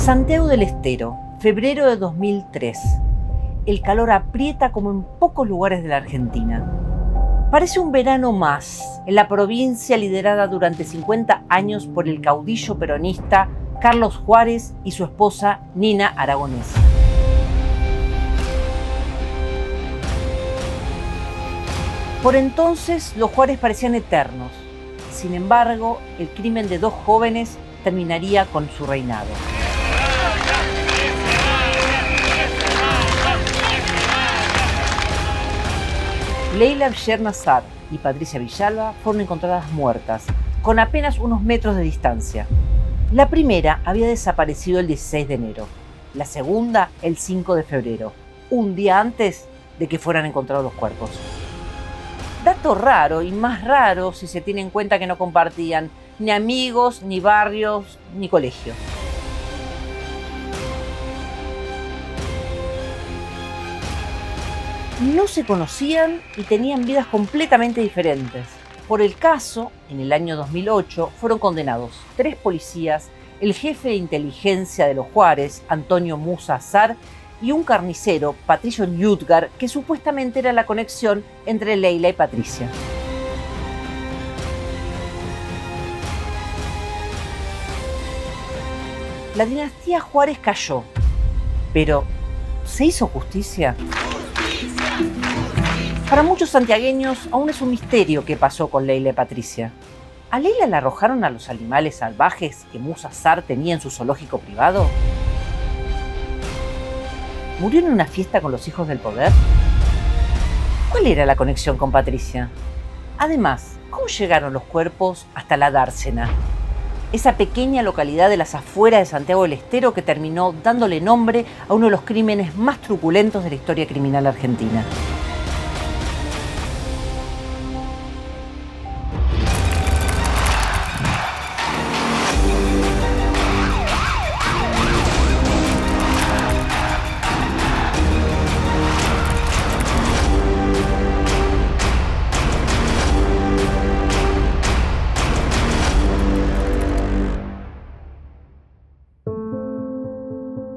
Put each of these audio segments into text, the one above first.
Santiago del Estero, febrero de 2003. El calor aprieta como en pocos lugares de la Argentina. Parece un verano más en la provincia liderada durante 50 años por el caudillo peronista Carlos Juárez y su esposa Nina Aragonés. Por entonces los Juárez parecían eternos. Sin embargo, el crimen de dos jóvenes terminaría con su reinado. Leila Abdel-Nassar y Patricia Villalba fueron encontradas muertas, con apenas unos metros de distancia. La primera había desaparecido el 16 de enero, la segunda el 5 de febrero, un día antes de que fueran encontrados los cuerpos. Dato raro y más raro si se tiene en cuenta que no compartían ni amigos, ni barrios, ni colegio. No se conocían y tenían vidas completamente diferentes. Por el caso, en el año 2008 fueron condenados 3 policías, el jefe de inteligencia de los Juárez, Antonio Musa Azar, y un carnicero, Patricio Yudgar, que supuestamente era la conexión entre Leila y Patricia. La dinastía Juárez cayó, pero ¿se hizo justicia? Para muchos santiagueños aún es un misterio qué pasó con Leila y Patricia. ¿A Leila la arrojaron a los animales salvajes que Musa Azar tenía en su zoológico privado? ¿Murió en una fiesta con los hijos del poder? ¿Cuál era la conexión con Patricia? Además, ¿cómo llegaron los cuerpos hasta la Dársena? Esa pequeña localidad de las afueras de Santiago del Estero que terminó dándole nombre a uno de los crímenes más truculentos de la historia criminal argentina.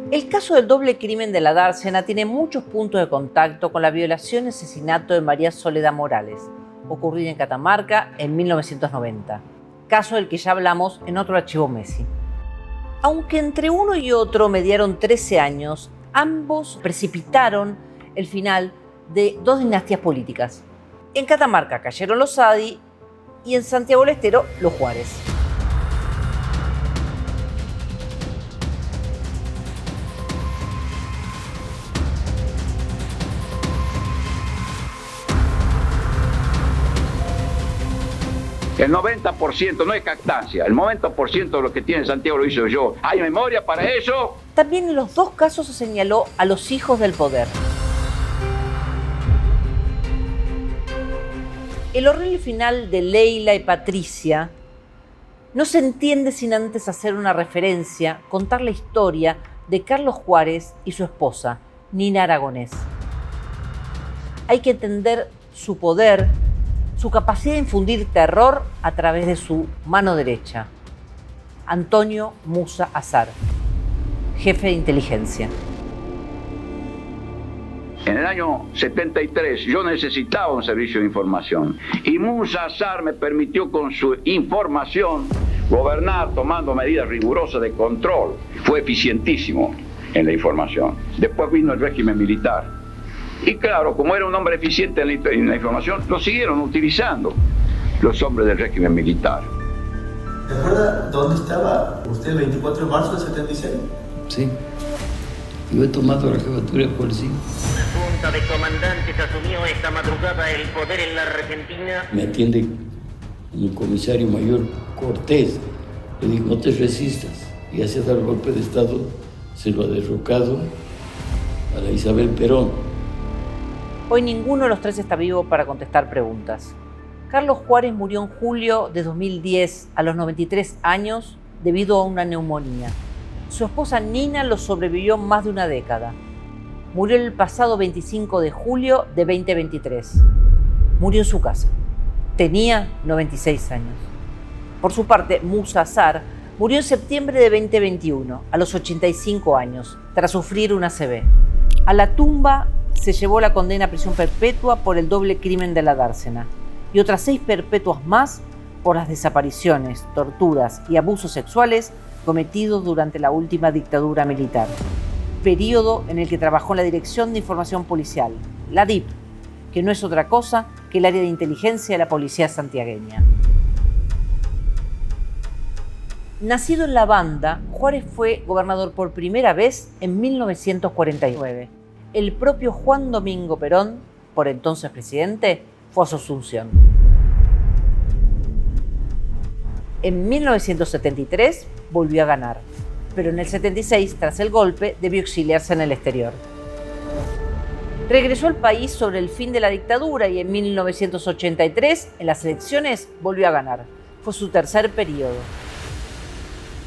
El caso del doble crimen de la Dársena tiene muchos puntos de contacto con la violación y asesinato de María Soledad Morales, ocurrida en Catamarca en 1990, caso del que ya hablamos en otro archivo Messi. Aunque entre uno y otro mediaron 13 años, ambos precipitaron el final de 2 dinastías políticas. En Catamarca cayeron los Sadi y en Santiago del Estero los Juárez. El 90% no es captancia, el 90% de lo que tiene Santiago lo hice yo. ¿Hay memoria para eso? También en los 2 casos se señaló a los hijos del poder. El horrible final de Leila y Patricia no se entiende sin antes hacer una referencia, contar la historia de Carlos Juárez y su esposa, Nina Aragonés. Hay que entender su poder, su capacidad de infundir terror a través de su mano derecha, Antonio Musa Azar, jefe de inteligencia. En el año 73 yo necesitaba un servicio de información y Musa Azar me permitió con su información gobernar tomando medidas rigurosas de control. Fue eficientísimo en la información. Después vino el régimen militar. Y claro, como era un hombre eficiente en la información, lo siguieron utilizando los hombres del régimen militar. ¿Se acuerda dónde estaba usted el 24 de marzo del 76? Sí. Yo he tomado la jefatura de policía. La Junta de Comandantes asumió esta madrugada el poder en la Argentina. Me atiende el comisario mayor Cortés. Le digo, no te resistas. Y hace dar golpe de Estado, se lo ha derrocado a la Isabel Perón. Hoy ninguno de los 3 está vivo para contestar preguntas. Carlos Juárez murió en julio de 2010 a los 93 años debido a una neumonía. Su esposa Nina lo sobrevivió más de una década. Murió el pasado 25 de julio de 2023. Murió en su casa. Tenía 96 años. Por su parte, Musa Azar Murió en septiembre de 2021, a los 85 años, tras sufrir una ACV. A la tumba se llevó la condena a prisión perpetua por el doble crimen de la dársena y otras 6 perpetuas más por las desapariciones, torturas y abusos sexuales cometidos durante la última dictadura militar, periodo en el que trabajó en la Dirección de Información Policial, la DIP, que no es otra cosa que el área de inteligencia de la policía santiagueña. Nacido en La Banda, Juárez fue gobernador por primera vez en 1949. El propio Juan Domingo Perón, por entonces presidente, fue a su asunción. En 1973 volvió a ganar, pero en el 76, tras el golpe, debió exiliarse en el exterior. Regresó al país sobre el fin de la dictadura y en 1983, en las elecciones, volvió a ganar. Fue su tercer periodo.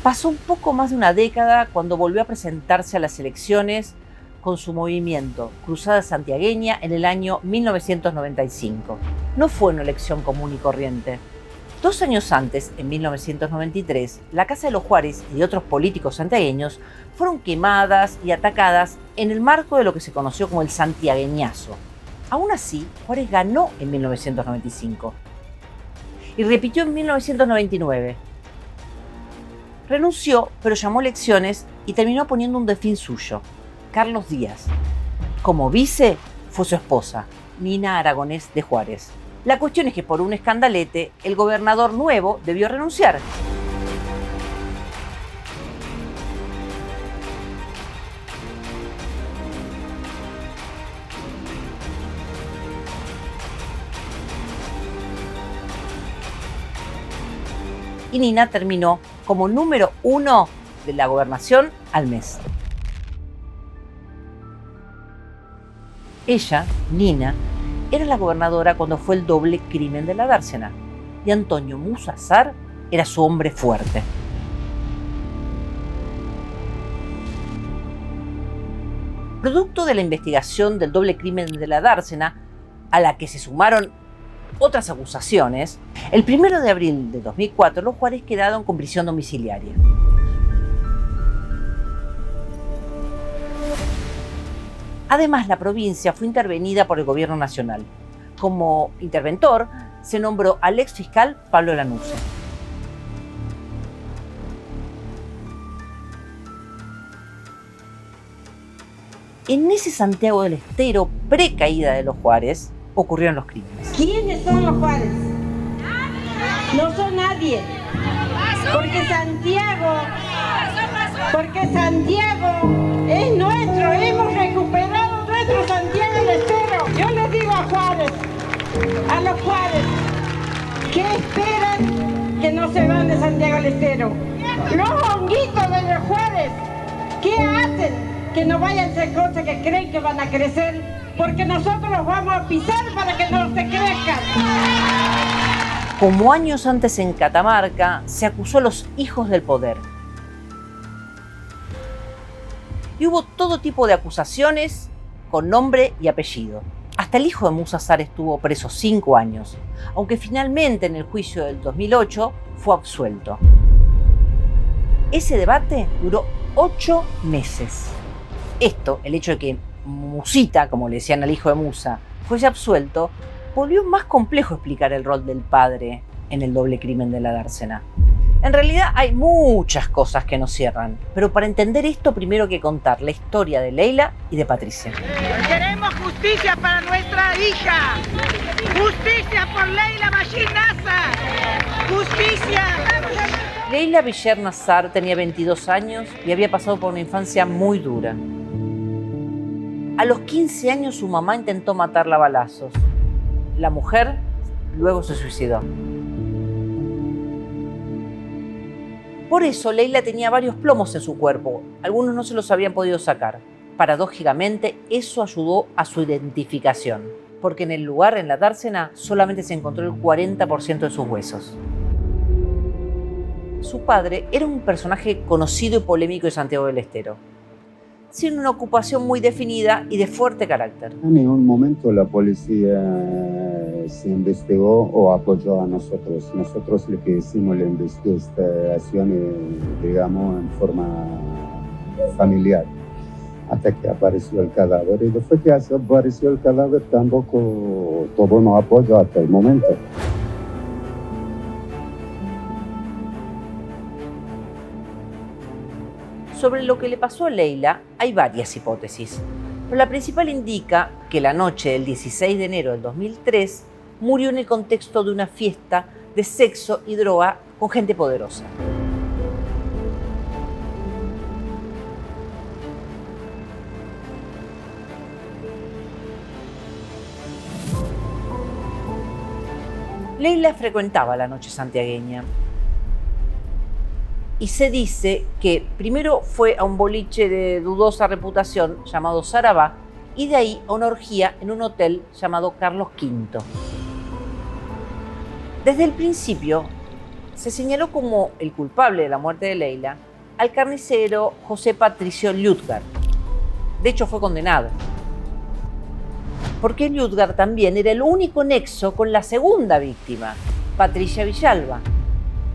Pasó un poco más de una década cuando volvió a presentarse a las elecciones con su movimiento Cruzada Santiagueña en el año 1995. No fue una elección común y corriente. 2 años antes, en 1993, la Casa de los Juárez y otros políticos santiagueños fueron quemadas y atacadas en el marco de lo que se conoció como el santiagueñazo. Aún así, Juárez ganó en 1995 y repitió en 1999. Renunció, pero llamó elecciones y terminó poniendo un delfín suyo, Carlos Díaz. Como vice, fue su esposa, Nina Aragonés de Juárez. La cuestión es que por un escandalete, el gobernador nuevo debió renunciar. Y Nina terminó como número 1 de la gobernación al mes. Ella, Nina, era la gobernadora cuando fue el doble crimen de la dársena, y Antonio Musa Azar era su hombre fuerte. Producto de la investigación del doble crimen de la dársena, a la que se sumaron otras acusaciones, el 1 de abril de 2004 los Juárez quedaron con prisión domiciliaria. Además, la provincia fue intervenida por el gobierno nacional. Como interventor se nombró al ex fiscal Pablo Lanusse. En ese Santiago del Estero, pre-caída de los Juárez, ocurrieron los crímenes. ¿Quiénes son los Juárez? No son nadie. Porque Santiago es nuestro. Hemos recuperado nuestro Santiago del Estero. Yo les digo a los Juárez, ¿qué esperan que no se van de Santiago del Estero? Los honguitos de los Juárez, ¿qué hacen? Que no vayan a hacer cosas que creen que van a crecer, porque nosotros los vamos a pisar para que no se crezcan. Como años antes en Catamarca, se acusó a los hijos del poder. Y hubo todo tipo de acusaciones con nombre y apellido. Hasta el hijo de Musa Azar estuvo preso 5 años, aunque finalmente en el juicio del 2008 fue absuelto. Ese debate duró 8 meses. Esto, el hecho de que Musita, como le decían al hijo de Musa, fuese absuelto, volvió más complejo explicar el rol del padre en el doble crimen de la dársena. En realidad hay muchas cosas que nos cierran, pero para entender esto primero hay que contar la historia de Leila y de Patricia. Queremos justicia para nuestra hija. Justicia por Leila Bashir Nazar. Justicia. Leila Bashir Nazar tenía 22 años y había pasado por una infancia muy dura. A los 15 años su mamá intentó matarla a balazos. La mujer luego se suicidó. Por eso Leila tenía varios plomos en su cuerpo, algunos no se los habían podido sacar. Paradójicamente, eso ayudó a su identificación, porque en el lugar, en la dársena, solamente se encontró el 40% de sus huesos. Su padre era un personaje conocido y polémico de Santiago del Estero, sin una ocupación muy definida y de fuerte carácter. En ningún momento la policía se investigó o apoyó a nosotros. Nosotros lo que hicimos la investigación, digamos, en forma familiar, hasta que apareció el cadáver. Y después que apareció el cadáver tampoco tuvimos apoyo hasta el momento. Sobre lo que le pasó a Leila hay varias hipótesis, pero la principal indica que la noche del 16 de enero del 2003 murió en el contexto de una fiesta de sexo y droga con gente poderosa. Leila frecuentaba la noche santiagueña y se dice que primero fue a un boliche de dudosa reputación llamado Sarabá y de ahí a una orgía en un hotel llamado Carlos V. Desde el principio se señaló como el culpable de la muerte de Leila al carnicero José Patricio Ljutgard. De hecho fue condenado, porque Ljutgard también era el único nexo con la segunda víctima, Patricia Villalba.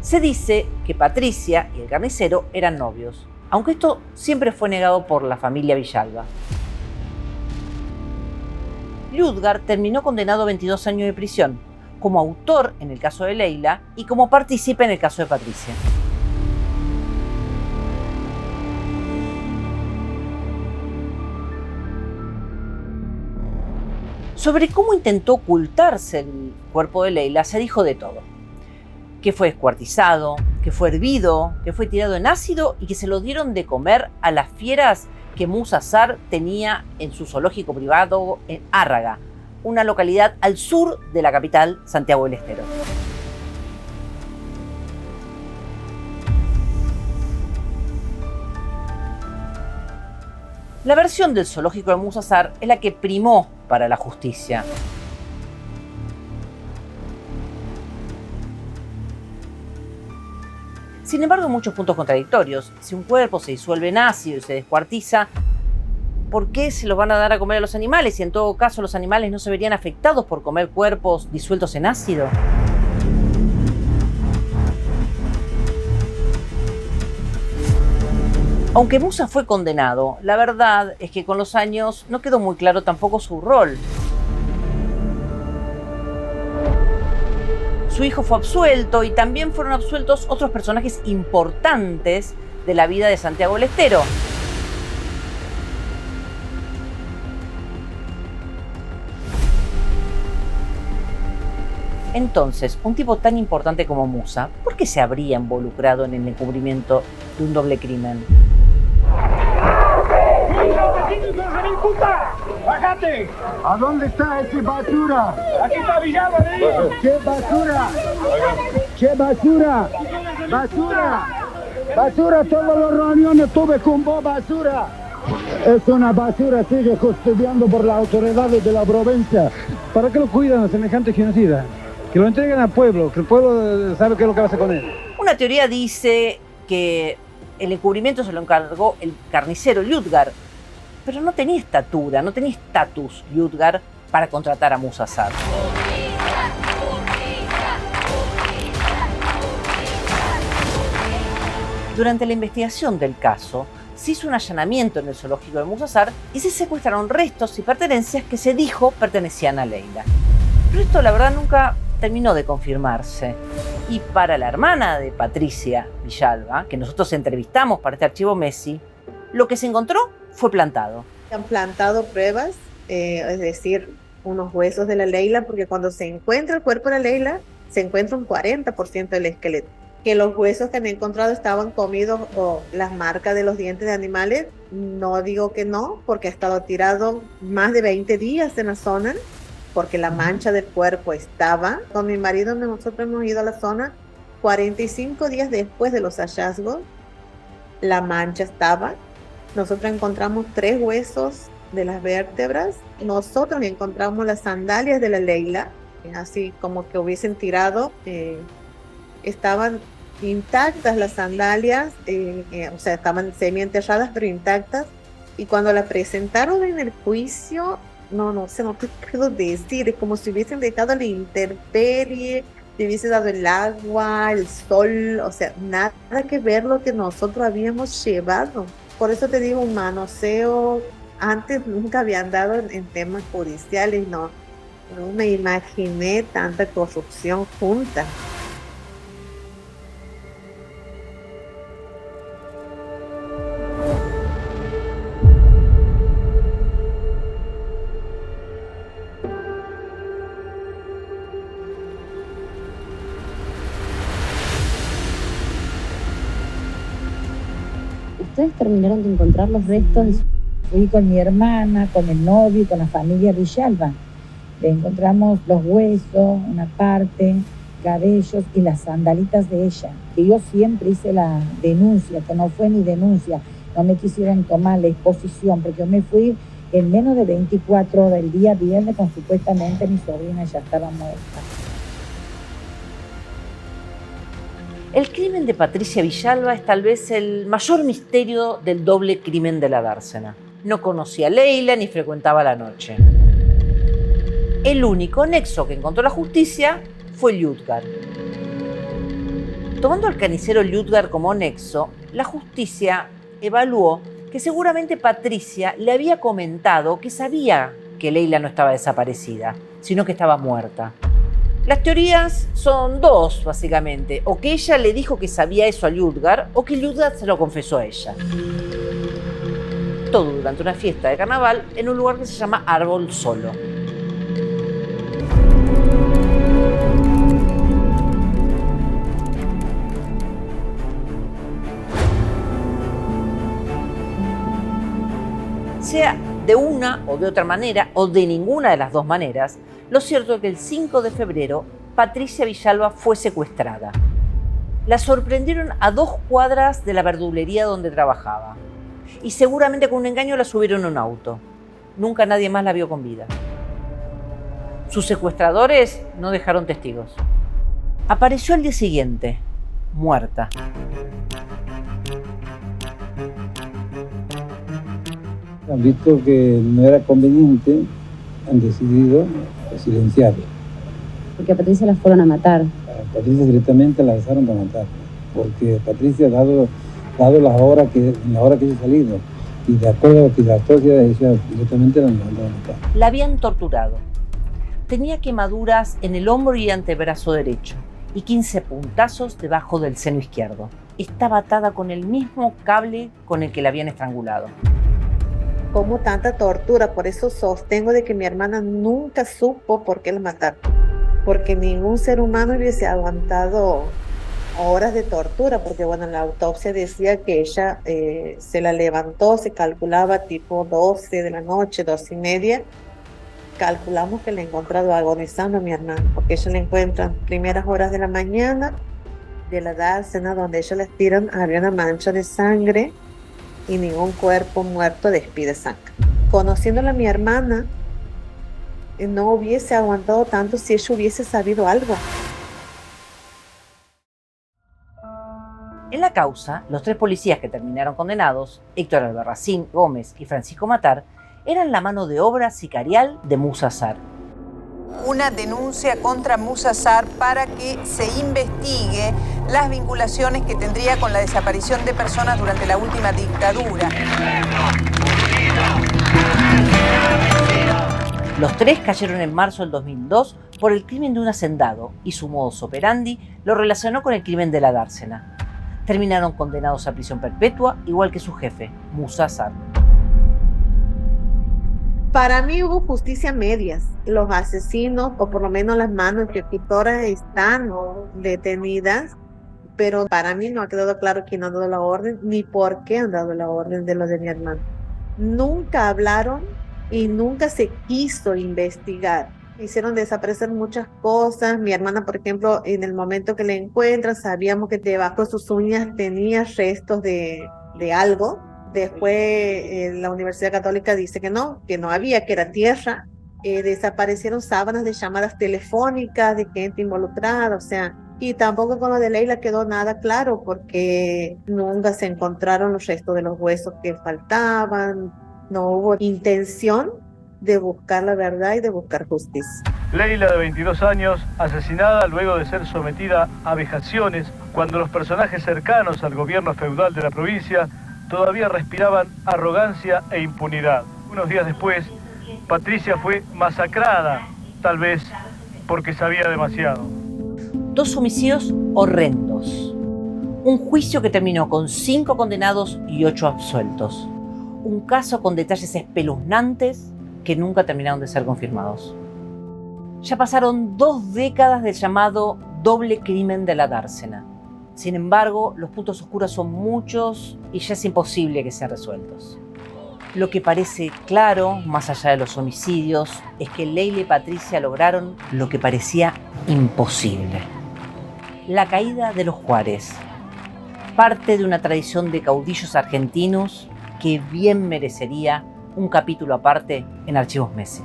Se dice que Patricia y el carnicero eran novios, aunque esto siempre fue negado por la familia Villalba. Ljutgard terminó condenado a 22 años de prisión, como autor en el caso de Leila y como partícipe en el caso de Patricia. Sobre cómo intentó ocultarse el cuerpo de Leila se dijo de todo. Que fue descuartizado, que fue hervido, que fue tirado en ácido y que se lo dieron de comer a las fieras que Musa Azar tenía en su zoológico privado en Árraga, una localidad al sur de la capital, Santiago del Estero. La versión del zoológico de Musa Azar es la que primó para la justicia. Sin embargo, hay muchos puntos contradictorios. Si un cuerpo se disuelve en ácido y se descuartiza, ¿por qué se los van a dar a comer a los animales? Y en todo caso, los animales no se verían afectados por comer cuerpos disueltos en ácido. Aunque Musa fue condenado, la verdad es que con los años no quedó muy claro tampoco su rol. Su hijo fue absuelto y también fueron absueltos otros personajes importantes de la vida de Santiago del Estero. Entonces, un tipo tan importante como Musa, ¿por qué se habría involucrado en el encubrimiento de un doble crimen? ¡Bájate! ¿A dónde está ese basura? ¡Aquí está Villalba, le digo! ¿Qué basura? ¿Qué basura? ¡Basura! ¡Basura! Todas las reuniones tuve con vos, basura. Es una basura, sigue custodiando por las autoridades de la provincia. ¿Para qué lo cuidan a semejante genocida? Que lo entreguen al pueblo, que el pueblo sabe qué es lo que va a hacer con él. Una teoría dice que el encubrimiento se lo encargó el carnicero Ljutgard, pero no tenía estatura, no tenía estatus Ljutgard para contratar a Musa Azar. Durante la investigación del caso, se hizo un allanamiento en el zoológico de Musa Azar y se secuestraron restos y pertenencias que se dijo pertenecían a Leila. Pero esto, la verdad, nunca terminó de confirmarse. Y para la hermana de Patricia Villalba, que nosotros entrevistamos para este archivo Messi, lo que se encontró fue plantado. Han plantado pruebas, es decir, unos huesos de la Leila, porque cuando se encuentra el cuerpo de la Leila, se encuentra un 40% del esqueleto. Que los huesos que han encontrado estaban comidos o las marcas de los dientes de animales, no digo que no, porque ha estado tirado más de 20 días en la zona, porque la mancha del cuerpo estaba. Con mi marido nosotros hemos ido a la zona 45 días después de los hallazgos, la mancha estaba. Nosotros encontramos 3 huesos de las vértebras. Nosotros encontramos las sandalias de la Leila, así como que hubiesen tirado, estaban intactas las sandalias, o sea, estaban semienterradas pero intactas. Y cuando la presentaron en el juicio, no sé, no te puedo decir, es como si hubiesen dejado a la intemperie, le hubiese dado el agua, el sol, o sea, nada que ver lo que nosotros habíamos llevado. Por eso te digo, un manoseo, antes nunca había andado en temas judiciales, no me imaginé tanta corrupción junta. Ustedes terminaron de encontrar los restos. Fui con mi hermana, con el novio y con la familia Villalba. Le encontramos los huesos, una parte, cabellos y las sandalitas de ella. Que yo siempre hice la denuncia, que no fue ni denuncia. No me quisieron tomar la exposición porque yo me fui en menos de 24 horas, el día viernes, con supuestamente mi sobrina ya estaba muerta. El crimen de Patricia Villalba es tal vez el mayor misterio del doble crimen de la dársena. No conocía a Leila ni frecuentaba la noche. El único nexo que encontró la justicia fue Ljudgar. Tomando al carnicero Ljudgar como nexo, la justicia evaluó que seguramente Patricia le había comentado que sabía que Leila no estaba desaparecida, sino que estaba muerta. Las teorías son dos, básicamente. O que ella le dijo que sabía eso a Ljudgar, o que Ljudgar se lo confesó a ella. Todo durante una fiesta de carnaval en un lugar que se llama Árbol Solo. Sea de una o de otra manera, o de ninguna de las dos maneras, lo cierto es que el 5 de febrero Patricia Villalba fue secuestrada. La sorprendieron a 2 cuadras de la verdulería donde trabajaba. Y seguramente con un engaño la subieron en un auto. Nunca nadie más la vio con vida. Sus secuestradores no dejaron testigos. Apareció al día siguiente, muerta. Han visto que no era conveniente, han decidido silenciarla. Porque a Patricia la fueron a matar. A Patricia directamente la alzaron para matar. Porque Patricia, dado la hora que ella ha salido, y de acuerdo a lo que la autoridad decía, directamente la mandaron a matar. La habían torturado. Tenía quemaduras en el hombro y antebrazo derecho y 15 puntazos debajo del seno izquierdo. Estaba atada con el mismo cable con el que la habían estrangulado. Como tanta tortura, por eso sostengo de que mi hermana nunca supo por qué la mataron. Porque ningún ser humano hubiese aguantado horas de tortura, porque bueno, la autopsia decía que ella se la levantó, se calculaba tipo 12 de la noche, 12:30. Calculamos que le ha encontrado agonizando a mi hermana, porque ella la encuentra en primeras horas de la mañana, de la dársena donde ella la tiran, había una mancha de sangre y ningún cuerpo muerto despide sangre. Conociéndola a mi hermana, no hubiese aguantado tanto si ella hubiese sabido algo. En la causa, los 3 policías que terminaron condenados, Héctor Albarracín Gómez y Francisco Matar, eran la mano de obra sicarial de Musa Sar. Una denuncia contra Musa Sar para que se investigue las vinculaciones que tendría con la desaparición de personas durante la última dictadura. Los 3 cayeron en marzo del 2002 por el crimen de un hacendado y su modus operandi lo relacionó con el crimen de la dársena. Terminaron condenados a prisión perpetua, igual que su jefe, Musa Sar. Para mí hubo justicia a medias. Los asesinos, o por lo menos las manos ejecutoras, están detenidas, pero para mí no ha quedado claro quién ha dado la orden, ni por qué han dado la orden de lo de mi hermano. Nunca hablaron y nunca se quiso investigar. Hicieron desaparecer muchas cosas. Mi hermana, por ejemplo, en el momento que la encuentran, sabíamos que debajo de sus uñas tenía restos de algo. Después la Universidad Católica dice que no había, que era tierra. Desaparecieron sábanas de llamadas telefónicas de gente involucrada, o sea, y tampoco con lo de Leila quedó nada claro porque nunca se encontraron los restos de los huesos que faltaban, no hubo intención de buscar la verdad y de buscar justicia. Leila, de 22 años, asesinada luego de ser sometida a vejaciones cuando los personajes cercanos al gobierno feudal de la provincia todavía respiraban arrogancia e impunidad. Unos días después, Patricia fue masacrada, tal vez porque sabía demasiado. 2 homicidios horrendos. Un juicio que terminó con 5 condenados y 8 absueltos. Un caso con detalles espeluznantes que nunca terminaron de ser confirmados. Ya pasaron 2 décadas del llamado doble crimen de la dársena. Sin embargo, los puntos oscuros son muchos y ya es imposible que sean resueltos. Lo que parece claro, más allá de los homicidios, es que Leila y Patricia lograron lo que parecía imposible. La caída de los Juárez. Parte de una tradición de caudillos argentinos que bien merecería un capítulo aparte en Archivos Messi.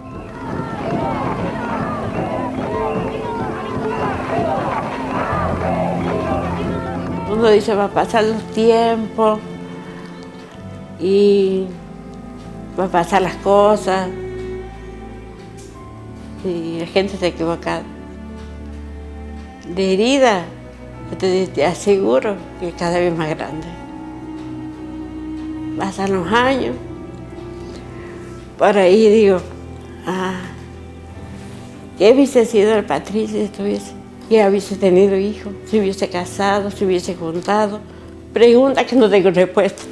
Uno dice, va a pasar los tiempos y va a pasar las cosas y la gente se equivoca. De herida, te aseguro que cada vez más grande. Pasan los años, por ahí digo, ¿qué hubiese sido el Patricia si estuviese? Que hubiese tenido hijos, si hubiese casado, si hubiese juntado. Preguntas que no tengo respuesta.